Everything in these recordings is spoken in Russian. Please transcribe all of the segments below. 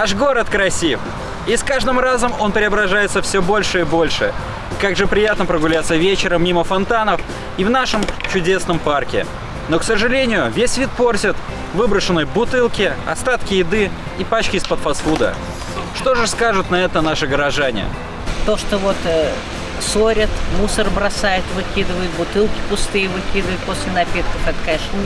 Наш город красив, и с каждым разом он преображается все больше и больше. Как же приятно прогуляться вечером мимо фонтанов и в нашем чудесном парке. Но, к сожалению, весь вид портят выброшенные бутылки, остатки еды и пачки из-под фастфуда. Что же скажут на это наши горожане? То, что вот ссорят, мусор бросают, выкидывают, бутылки пустые выкидывают после напитков, это, конечно,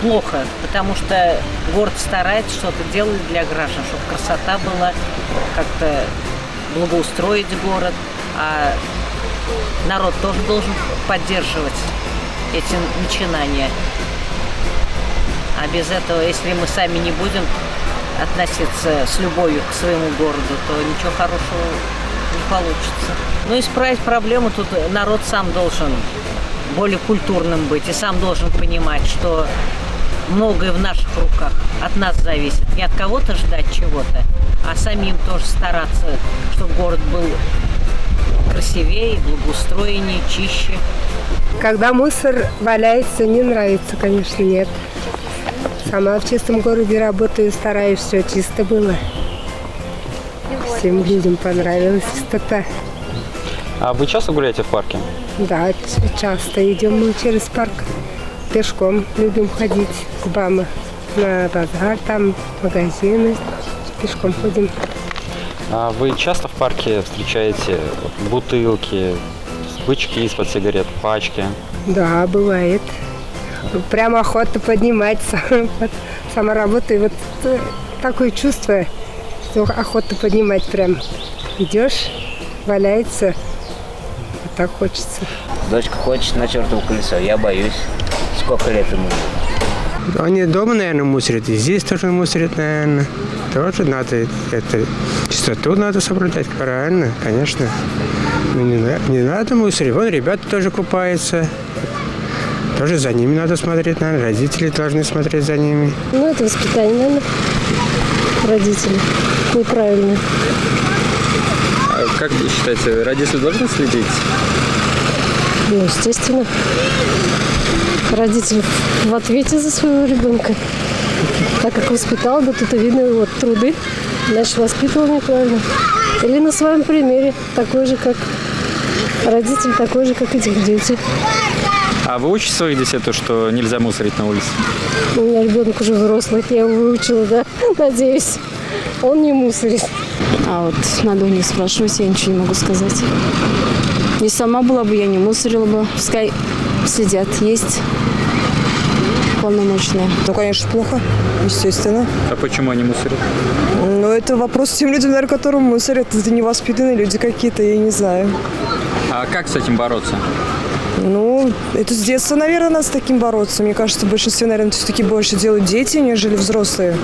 плохо, потому что город старается, что-то делать для граждан, чтобы красота была, как-то благоустроить город, а народ тоже должен поддерживать эти начинания. А без этого, если мы сами не будем относиться с любовью к своему городу, то ничего хорошего не получится. Но исправить проблему тут народ сам должен более культурным быть и сам должен понимать, что многое в наших руках, от нас зависит. Не от кого-то ждать чего-то, а самим тоже стараться, чтобы город был красивее, благоустроеннее, чище. Когда мусор валяется, не нравится, конечно, нет. Сама в чистом городе работаю, стараюсь, все чисто было. Всем людям понравилась чистота. А вы часто гуляете в парке? Да, часто идем мы через парк. Пешком любим ходить с Бамы на базар, там магазины. Пешком ходим. А вы часто в парке встречаете бутылки, бычки из-под сигарет, пачки? Да, бывает. Прямо охота подниматься. Сама работаю, вот такое чувство, что охота поднимать прям. Идешь, валяется, вот так хочется. Дочка хочет на чертово колесо, я боюсь. Сколько лет ему? Они дома, наверное, мусорят, и здесь тоже мусорят, наверное. Тоже надо, это, чистоту надо соблюдать, правильно, конечно. Но не надо мусорить. Вон ребята тоже купаются. Тоже за ними надо смотреть, наверное. Родители должны смотреть за ними. Ну, это воспитание, наверное, родителей. Неправильно. А как вы считаете, родители должны следить? Ну, естественно. Родитель в ответе за своего ребенка. Так как воспитал, да тут и видно вот труды. Значит, воспитывал неправильно. Или на своем примере. Такой же, как родитель, такой же, как и дети. А вы учите своих детей то, что нельзя мусорить на улице? У меня ребенок уже взрослый, я его выучила, да, надеюсь. Он не мусорит. А вот надо у них спрашивать, я ничего не могу сказать. Не сама была бы, я не мусорила бы. Пускай сидят, есть полномочные. Ну, конечно, плохо, естественно. А почему они мусорят? Но это вопрос тем людям, наверное, которым мусорят. Это невоспитанные люди какие-то, я не знаю. А как с этим бороться? Ну, это с детства, наверное, надо с таким бороться. Мне кажется, в большинстве, наверное, все-таки больше делают дети, нежели взрослые.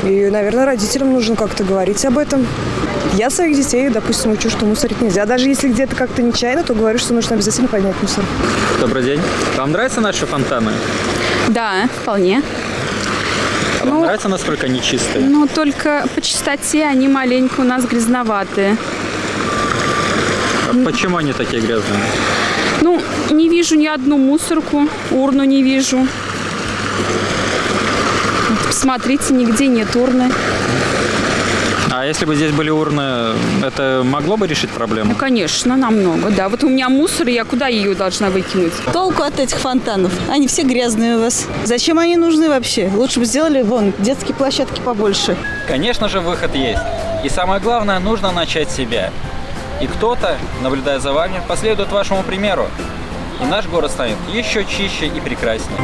И, наверное, родителям нужно как-то говорить об этом. Я своих детей, допустим, учу, что мусорить нельзя. Даже если где-то как-то нечаянно, то говорю, что нужно обязательно поднять мусор. Добрый день. Вам нравятся наши фонтаны? Да, вполне. А вам нравится, насколько они чистые? Ну, только по чистоте они маленько у нас грязноватые. А почему они такие грязные? Ну, не вижу ни одну мусорку, урну не вижу. Вот, посмотрите, нигде нет урны. А если бы здесь были урны, это могло бы решить проблему? Ну, конечно, намного, да. Вот у меня мусор, я куда ее должна выкинуть? Толку от этих фонтанов? Они все грязные у вас. Зачем они нужны вообще? Лучше бы сделали, вон, детские площадки побольше. Конечно же, выход есть. И самое главное, нужно начать с себя. И кто-то, наблюдая за вами, последует вашему примеру. И наш город станет еще чище и прекраснее.